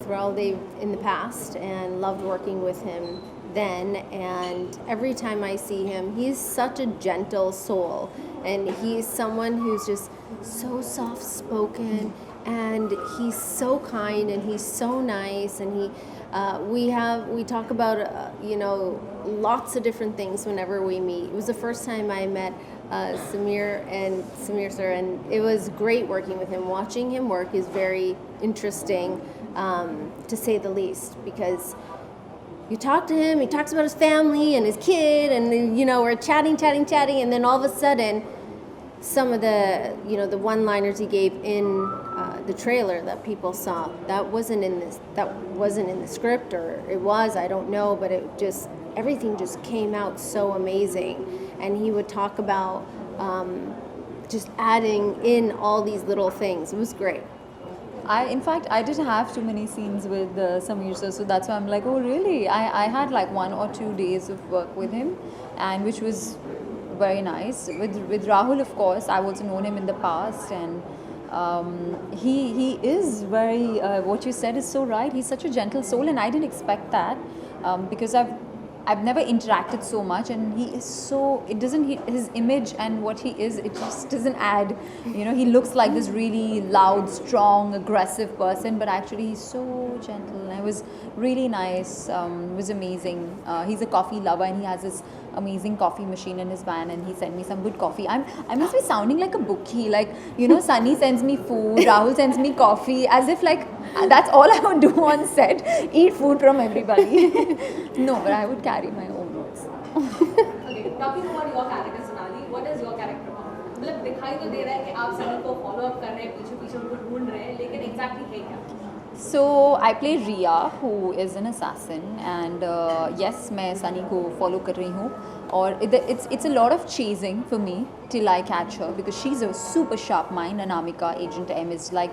throughout in the past and loved working with him then. And every time I see him, he's such a gentle soul, and he's someone who's just so soft spoken, and he's so kind, and he's so nice, and we talk about lots of different things whenever we meet. It was the first time I met Samir sir, and it was great working with him. Watching him work is very interesting, to say the least, because you talk to him, he talks about his family and his kid, and we're chatting, and then all of a sudden, some of the the one-liners he gave in the trailer that people saw, that wasn't in the script, or it was, I don't know, but everything just came out so amazing. And he would talk about just adding in all these little things. It was great. In fact, I didn't have too many scenes with Samir sir, so that's why I'm like, oh really? I had like 1 or 2 days of work with him, and which was very nice. With Rahul, of course, I've also known him in the past, and he is very, what you said is so right. He's such a gentle soul, and I didn't expect that, because I've never interacted so much, and he is so, his image and what he is, it just doesn't add, he looks like this really loud, strong, aggressive person, but actually he's so gentle, and it was really nice. It was amazing. He's a coffee lover, and he has this amazing coffee machine in his van, and he sent me some good coffee. I must be sounding like a bookie, like, Sunny sends me food, Rahul sends me coffee, as if like that's all I would do on set, eat food from everybody. No, but I would carry my own notes. Okay, talking about your character, Sonnalli, what is your character about? मतलब दिखाई तो दे रहा है कि आप सनी को follow up कर रहे हैं, पीछे उनको ढूंढ रहे हैं, लेकिन exactly है क्या? So I play Riya, who is an assassin, and yes, मैं Sunny को follow कर रही हूँ, और it's a lot of chasing for me till I catch her, because she's a super sharp mind. Anamika, Agent M, is like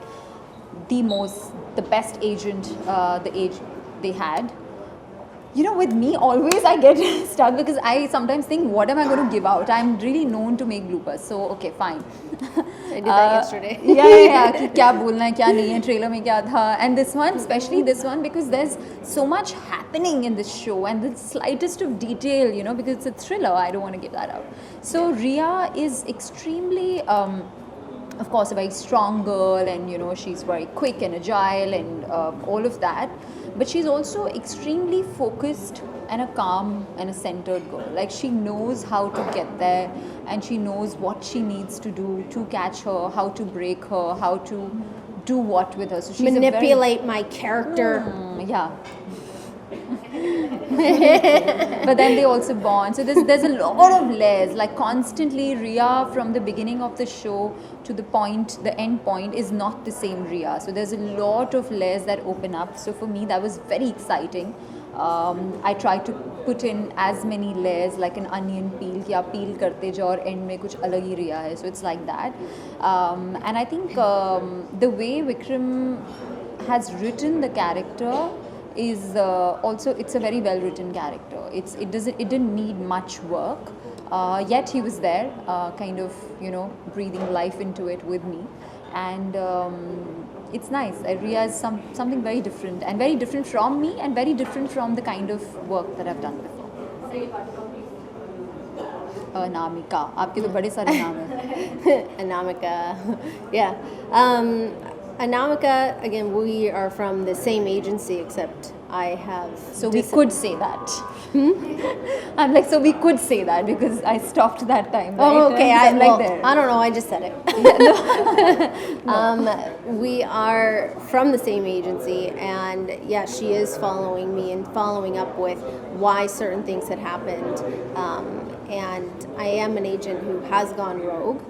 the best agent they had. With me, always I get stuck, because I sometimes think, what am I going to give out? I'm really known to make bloopers, so okay, fine. I did that yesterday. Yeah, कि क्या बोलना है, क्या नहीं है, trailer में क्या था. And this one, especially this one, because there's so much happening in this show, and the slightest of detail, because it's a thriller, I don't want to give that out. So Riya is extremely, of course, a very strong girl, and she's very quick and agile, and all of that. But she's also extremely focused and a calm and a centered girl. Like, she knows how to get there, and she knows what she needs to do to catch her, how to break her, how to do what with her. So she's manipulate my character. Yeah. But then they also bond. So there's a lot of layers. Like, constantly, Riya from the beginning of the show to the end point is not the same Riya. So there's a lot of layers that open up. So for me, that was very exciting. I tried to put in as many layers, like an onion peel, कि आप peel करते जाओ और end में कुछ अलग ही Riya है. So it's like that. And I think the way Vikram has written the character is also, it's a very well written character. It didn't need much work, yet he was there, kind of breathing life into it with me, and it's nice. Riya is something very different, and very different from me, and very different from the kind of work that I've done before. Anamika, आपके तो बड़े सारे नाम हैं. Anamika, yeah. Anamika, again, we are from the same agency, except I have... So we could say that. I'm like, so we could say that, because I stopped that time, right? Oh, okay. I don't know, I just said it. We are from the same agency, and yeah, she is following me and following up with why certain things had happened. And I am an agent who has gone rogue.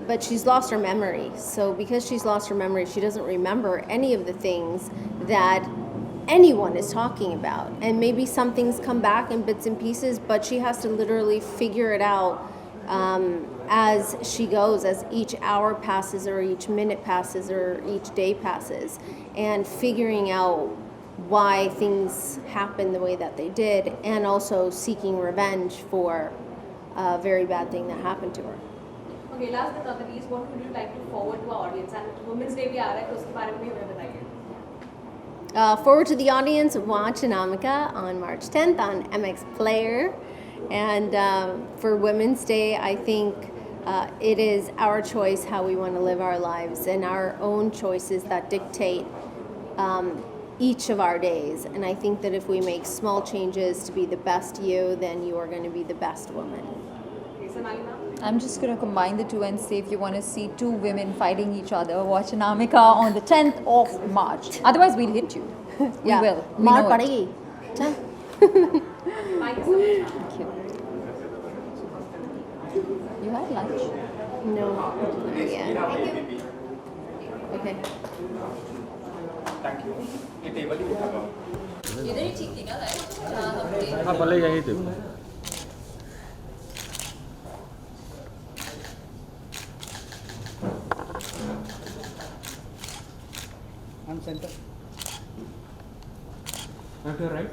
But she's lost her memory. So because she's lost her memory, she doesn't remember any of the things that anyone is talking about. And maybe some things come back in bits and pieces, but she has to literally figure it out as she goes, as each hour passes, or each minute passes, or each day passes, and figuring out why things happened the way that they did, and also seeking revenge for a very bad thing that happened to her. Okay, last but not the least, what would you like to forward to our audience? And Women's Day भी आ रहा है, तो उसके बारे में भी हमें बताइए. Forward to the audience, watch Anamika on March 10th on MX Player. And for Women's Day, I think it is our choice how we want to live our lives and our own choices that dictate each of our days. And I think that if we make small changes to be the best you, then you are going to be the best woman. Okay, Sonnalli ma'am. I'm just going to combine the two and say if you want to see two women fighting each other, watch Anamika on the 10th of March. Otherwise, we'll hit you. We will. We Maar know it. padegi. Chal. Thank you so much. Thank you. You had lunch? No. Yeah. Okay. Thank you ये table ही उठा लो इधर ही ठीक थी ना light? हाँ भले यही थे I'm center. Left or right?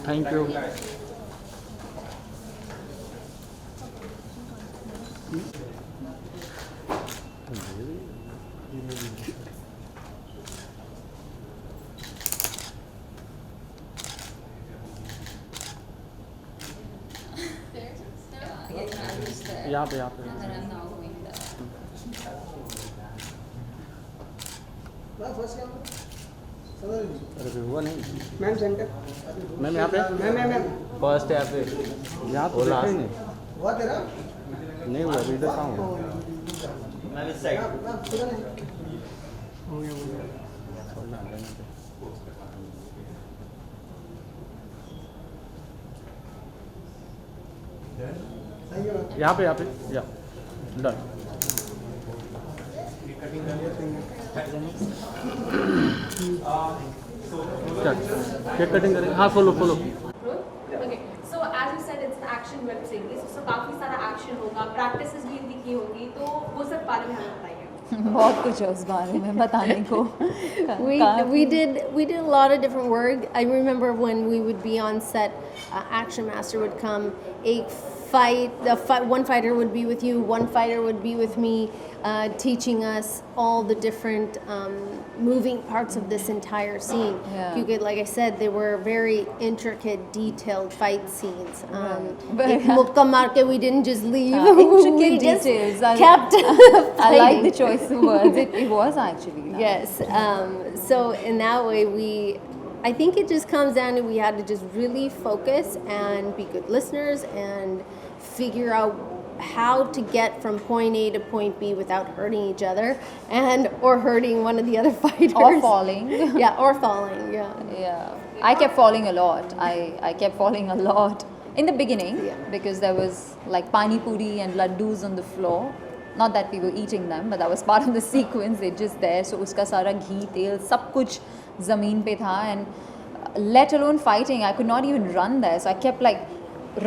Thank you. यहाँ पे अरे हुआ नहीं मैम सेंटर मैम यहाँ पे मैम फर्स्ट यहाँ पे यहाँ तो देखा ही नहीं हुआ तेरा नहीं हुआ अभी इधर कहाँ हुआ मैम इस साइड छोड़ना है लेने पे। यहाँ पे या डन केक कटिंग करेंगे हाँ follow Okay, so as you said, it's an action web series. So काफी सारा action होगा, practices भी इनकी की होगी, तो वो सब बारे में हमें बताइए. बहुत कुछ है उस बारे में बताने को. We did a lot of different work. I remember when we would be on set, Action Master would come. One fighter would be with you, one fighter would be with me, teaching us all the different moving parts of this entire scene. Yeah. Because, like I said, they were very intricate, detailed fight scenes. But- Ek mukka maar ke we didn't just leave. Intricate We just details. kept I like fighting. the choice of words. It was actually. Nice. Yes. So in that way, I think it just comes down to we had to just really focus and be good listeners and figure out how to get from point A to point B without hurting each other or hurting one of the other fighters. Or falling. Yeah, or falling. Yeah. Yeah, I kept falling a lot. I kept falling a lot in the beginning Yeah. because there was like pani puri and laddus on the floor. Not that we were eating them, but that was part of the sequence. They're just there. So uska sara ghee, tel, sab kuch zameen pe tha, and let alone fighting, I could not even run there. So I kept like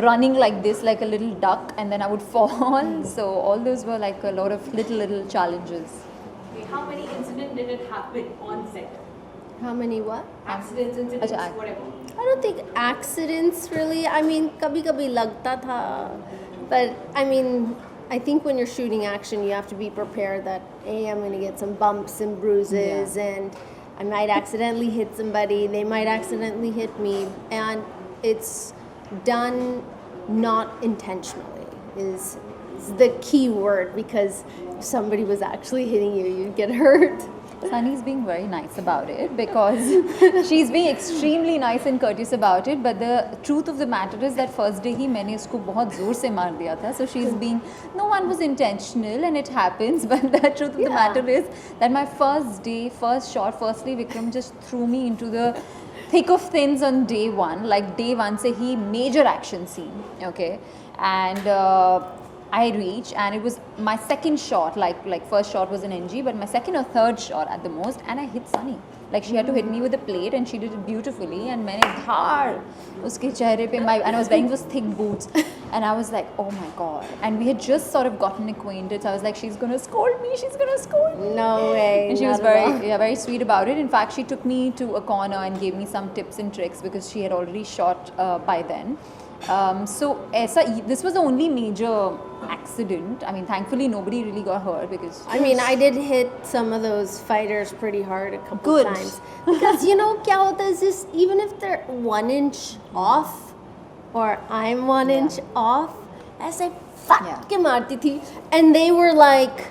running like this, like a little duck, and then I would fall. So all those were like a lot of little challenges. Okay, how many incidents did it happen on set? How many what? Accidents, incidents, Acha, whatever. I don't think accidents really. I mean, kabhi lagta tha. But I mean, I think when you're shooting action, you have to be prepared that I'm going to get some bumps and bruises, and I might accidentally hit somebody. They might accidentally hit me, and it's done not intentionally is the key word, because if somebody was actually hitting you, you'd get hurt. Sunny's being very nice about it because she's being extremely nice and courteous about it. But the truth of the matter is that first day ही मैंने उसको बहुत ज़ोर से मार दिया था. So she's being, no one was intentional and it happens. But the truth of the matter is that my first day, first shot, firstly Vikram just threw me into the thick of things on day one. Like day one से ही major action scene, okay, and I reached, and it was my second shot, like first shot was an NG, but my second or third shot at the most, and I hit Sunny. Like she had to hit me with a plate and she did it beautifully. And मैंने धार उसके चेहरे पे and I was wearing those thick boots and I was like, oh my god. And we had just sort of gotten acquainted. So I was like, she's gonna scold me. She's gonna scold me. No way. And she was not at all. very sweet about it. In fact, she took me to a corner and gave me some tips and tricks because she had already shot by then. So this was the only major accident. I mean, thankfully nobody really got hurt because I mean, I did hit some of those fighters pretty hard a couple Good. times. Because you know, kya hota is just, even if they're 1 inch off or I'm 1 inch off, ऐसे फट के मारती थी. And they were like,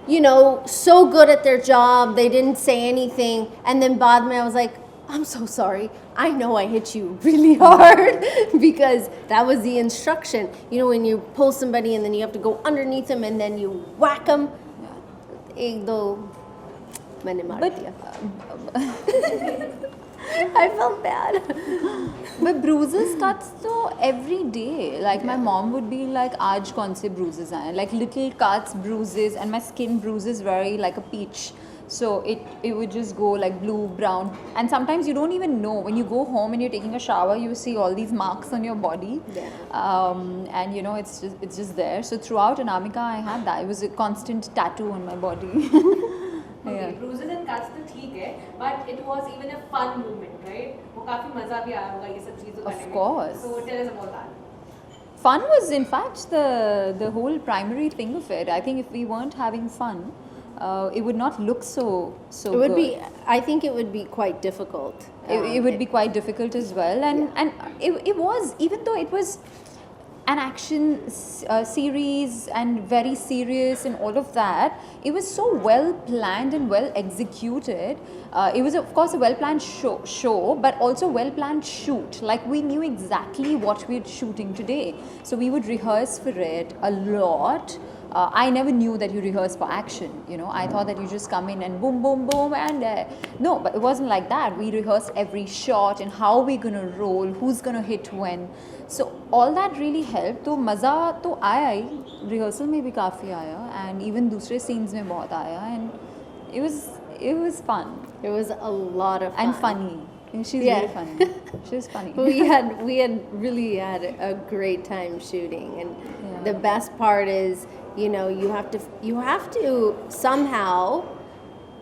you know, so good at their job, they didn't say anything. And then बाद में I was like, I'm so sorry. I know I hit you really hard because that was the instruction. You know, when you pull somebody and then you have to go underneath them and then you whack them. एक दो मैंने मार दिया. I felt bad. But bruises, cuts, so every day. Like my mom would be like, "Aaj kaun se bruises aaye?" Like little cuts, bruises, and my skin bruises very like a peach. So it would just go like blue, brown, and sometimes you don't even know. When you go home and you're taking a shower, you see all these marks on your body. Yeah. And you know it's just there. So throughout Anamika, I had that. It was a constant tattoo on my body. Okay, bruises and cuts तो ठीक है, but it was even a fun moment, right? वो काफी मजा भी आया होगा ये सब चीजों करने में. Of course. So tell us about that. Fun was in fact the whole primary thing of it. I think if we weren't having fun, it would not look so It would good. be, I think it would be quite difficult. It would be quite difficult as well, and it was, even though it was an action series and very serious and all of that, it was so well planned and well executed. It was of course a well planned show but also well planned shoot. Like we knew exactly what we were shooting today, so we would rehearse for it a lot. I never knew that you rehearse for action, you know. I thought that you just come in and boom, boom, boom, and no, but it wasn't like that. We rehearsed every shot and how we're gonna roll, who's gonna hit when. So all that really helped. तो मज़ा तो आया ही, rehearsal में भी काफ़ी आया, and even दूसरे scenes में बहुत आया, and it was fun. It was a lot of fun. And funny. She's Yeah. very funny. She was funny. we had really had a great time shooting, and Yeah. the best part is, you know, you have to somehow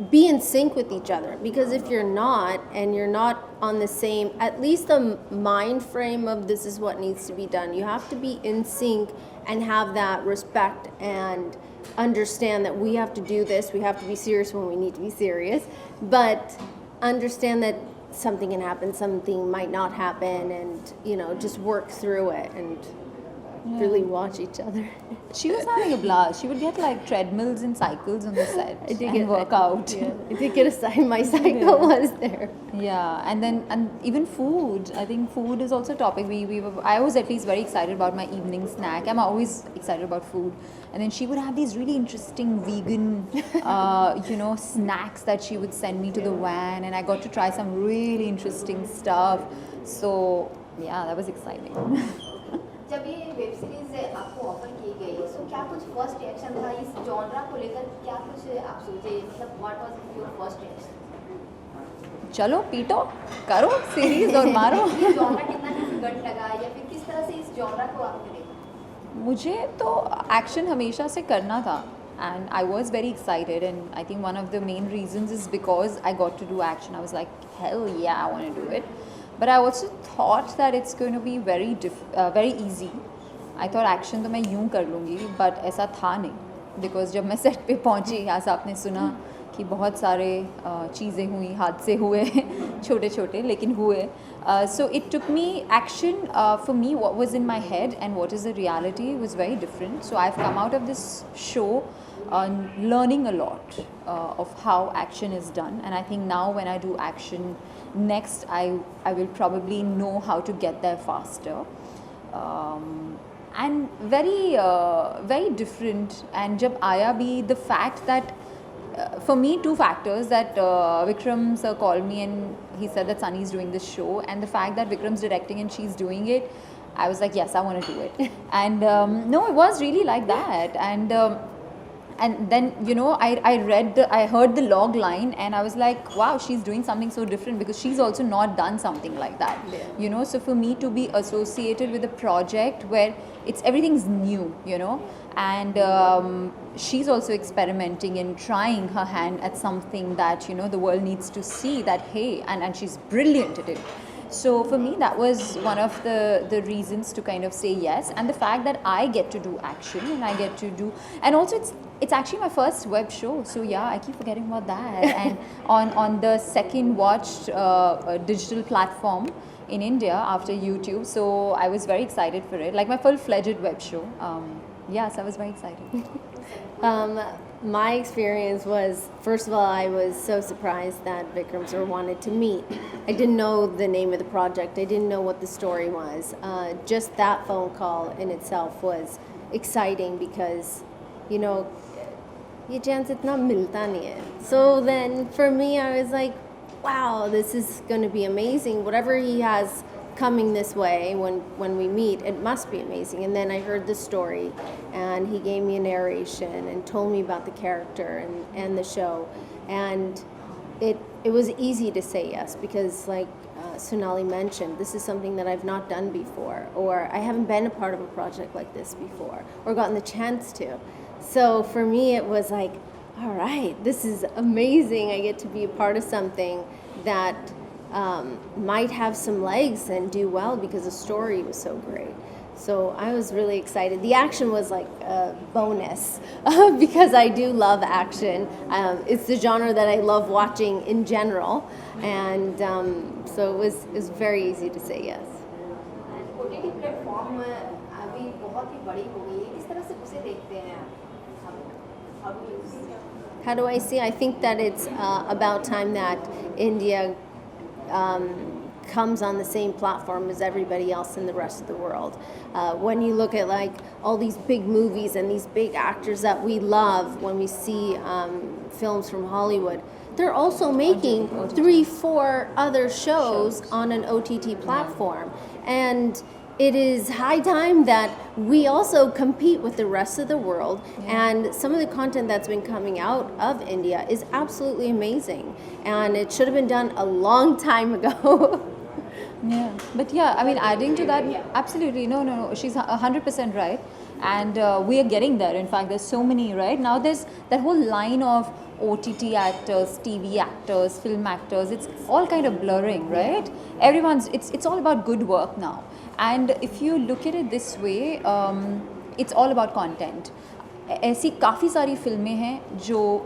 be in sync with each other, because if you're not, and you're not on the same, at least the mind frame of this is what needs to be done, you have to be in sync and have that respect and understand that we have to do this, we have to be serious when we need to be serious, but understand that something can happen, something might not happen, and you know, just work through it and really watch each other. She was having a blast. She would get like treadmills and cycles on the set and work out. Yeah, I did get a side. My cycle was there. Yeah, and even food. I think food is also a topic. I was at least very excited about my evening snack. I'm always excited about food. And then she would have these really interesting vegan, you know, snacks that she would send me to the van, and I got to try some really interesting stuff. So yeah, that was exciting. जब ये web series आपको offer की गई, सो क्या कुछ first reaction था इस genre को लेकर? क्या कुछ आप सोचे, मतलब what was your first reaction? चलो पीटो, करो सीरीज और मारो. ये जॉनरा कितना डिफिकल्ट लगा, या फिर किस तरह से इस जॉनरा को आपने देखा? मुझे तो एक्शन हमेशा से करना था, and I was very excited, and I think one of the main reasons is because I got to do action. I was like, hell yeah, I want to do it. But I also thought that it's going to be very easy. I thought action तो मैं यूं कर लूँगी, but ऐसा था नहीं, because जब मैं सेट पे पहुँची, आज आपने सुना कि बहुत सारे चीज़ें हुई, हादसे हुए, छोटे छोटे लेकिन हुए. So it took me action, for me what was in my head and what is the reality was very different. So I've come out of this show learning a lot of how action is done, and I think now when I do action next, I will probably know how to get there faster, and very different. And jab aaya bhi, the fact that for me, two factors, that Vikram sir called me and he said that Sunny is doing this show, and the fact that Vikram's directing and she's doing it, I was like, yes, I want to do it. And no, it was really like that. And and then I heard the log line and I was like, wow, she's doing something so different because she's also not done something like that. Yeah. So for me to be associated with a project where everything's new, and she's also experimenting and trying her hand at something that the world needs to see that, hey, and she's brilliant at it. So for me, that was one of the reasons to kind of say yes. And the fact that I get to do action and I get to do, and also it's actually my first web show. So yeah, I keep forgetting about that. And on the second watched digital platform in India after YouTube. So I was very excited for it, like my full-fledged web show. Yes, I was very excited. My experience was, first of all, I was so surprised that Vikram sir wanted to meet. I didn't know the name of the project. I didn't know what the story was. Just that phone call in itself was exciting because, ये chance इतना मिलता नहीं है. So then for me, I was like, wow, this is going to be amazing. Whatever he has coming this way when we meet, it must be amazing. And then I heard the story and he gave me a narration and told me about the character and the show, and it was easy to say yes because, like Sonnalli mentioned, this is something that I've not done before, or I haven't been a part of a project like this before or gotten the chance to. So for me it was like, all right, this is amazing. I get to be a part of something that might have some legs and do well because the story was so great. So I was really excited. The action was like a bonus because I do love action. It's the genre that I love watching in general, and so it was very easy to say yes. OTT platform अभी बहुत ही बड़ी हो गई है, किस तरह से उसे देखते हैं आप? How do I see? I think that it's about time that India comes on the same platform as everybody else in the rest of the world. When you look at like all these big movies and these big actors that we love, when we see films from Hollywood, they're also making 3-4 other shows on an OTT platform. And it is high time that we also compete with the rest of the world. And some of the content that's been coming out of India is absolutely amazing. And it should have been done a long time ago. Yeah, but yeah, I mean, adding to that, absolutely, no, she's 100% right, and we are getting there. In fact, there's so many, right? Now there's that whole line of OTT actors, TV actors, film actors. It's all kind of blurring, right? It's all about good work now. And if you look at it this way, it's all about content. ऐसी काफ़ी सारी फिल्में हैं जो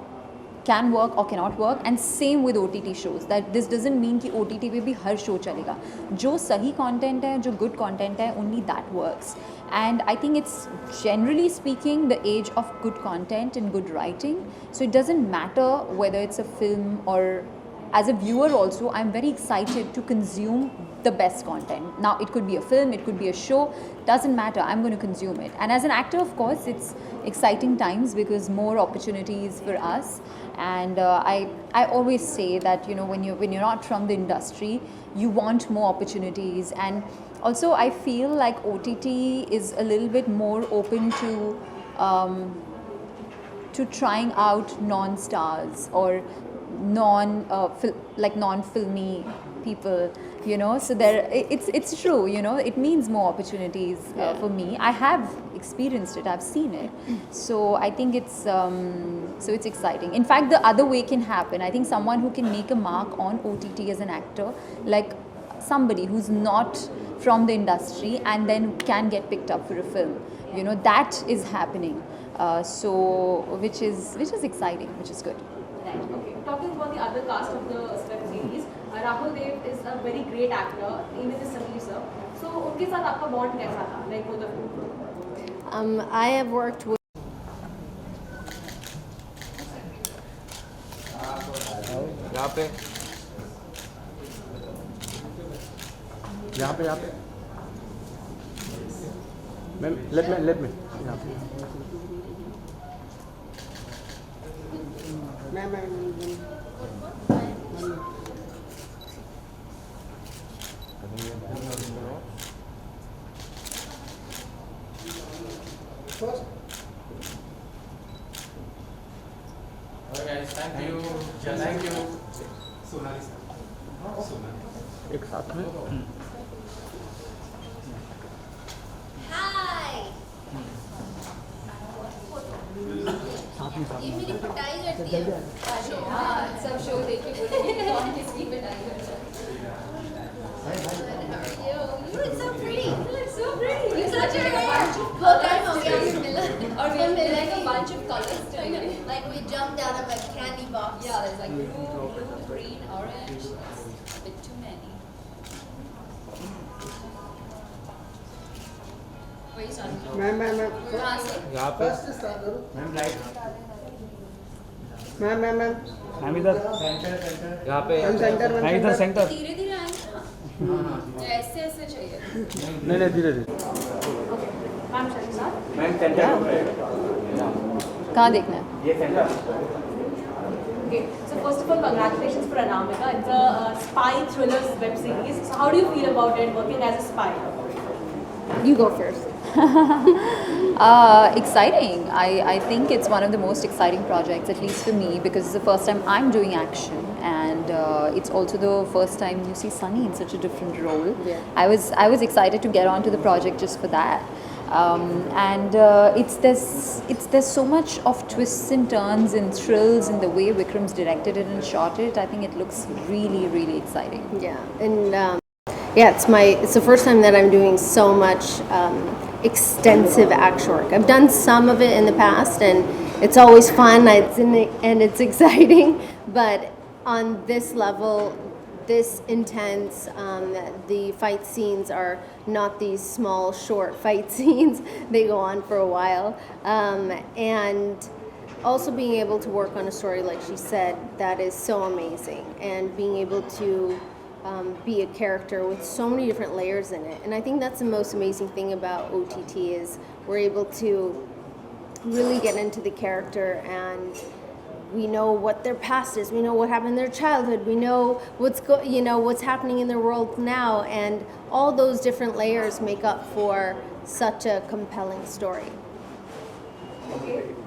can work or cannot work, and same with OTT shows. That this doesn't mean कि OTT पे भी हर show चलेगा. जो सही content है, जो good content है, only that works. And I think it's generally speaking the age of good content and good writing. So it doesn't matter whether it's a film or, as a viewer also, I'm very excited to consume the best content. Now it could be a film, it could be a show, doesn't matter, I'm going to consume it. And as an actor, of course, it's exciting times because more opportunities for us. And I always say that when you're not from the industry, you want more opportunities. And also I feel like OTT is a little bit more open to trying out non-stars or non-filmy people, so it's true, it means more opportunities for me. I have experienced it, I've seen it, so I think it's exciting. In fact, the other way can happen. I think someone who can make a mark on OTT as an actor, like somebody who's not from the industry and then can get picked up for a film, that is happening, which is exciting, which is good. Right. Okay. Talking about the other cast of the web series, Rahul Dev is a very great actor. Even is Sameer sir. So, उनके साथ आपका bond कैसा था? Like both of you. I have worked with यहाँ पे ma'am let me यहाँ पे मैं first thank you Sonali sir एक साथ में हाय ये मेरी पिटाई करती है सब शो देख के बोलेंगे कौन किसकी पिटाई कर रहा है You look so pretty. You look so pretty. You such a बहुत टाइम हो गया हमसे मिला और we have like a bunch of colors together. Like we jumped out of a candy box. Yeah, there's like blue, green, orange. It's a bit too many. Where you starting from? Ma'am कहाँ से? यहाँ पे first start करो ma'am light ma'am ma'am इधर यहाँ पे centre मैं इधर सेंटर धीरे धीरे आएंगे ना ऐसे ऐसे चाहिए नहीं नहीं धीरे धीरे मैम शर्मिला मैम सेंटर कहाँ देखना है ये centre Okay, so first of all, congratulations for Anamika. It's a spy thrillers web series. So how do you feel about it, working as a spy? You go first. Exciting. I think it's one of the most exciting projects, at least for me, because it's the first time I'm doing action, and it's also the first time you see Sunny in such a different role. Yeah. I was excited to get onto the project just for that. There's so much of twists and turns and thrills in the way Vikram's directed it and shot it. I think it looks really, really exciting. Yeah, and yeah, it's the first time that I'm doing so much extensive action work. I've done some of it in the past, and it's always fun. And it's exciting, but on this level, this intense, the fight scenes are not these small, short fight scenes. They go on for a while, and also being able to work on a story like she said, that is so amazing, and being able to be a character with so many different layers in it. And I think that's the most amazing thing about OTT is we're able to really get into the character, and we know what their past is, we know what happened in their childhood, we know what's happening in their world now, and all those different layers make up for such a compelling story.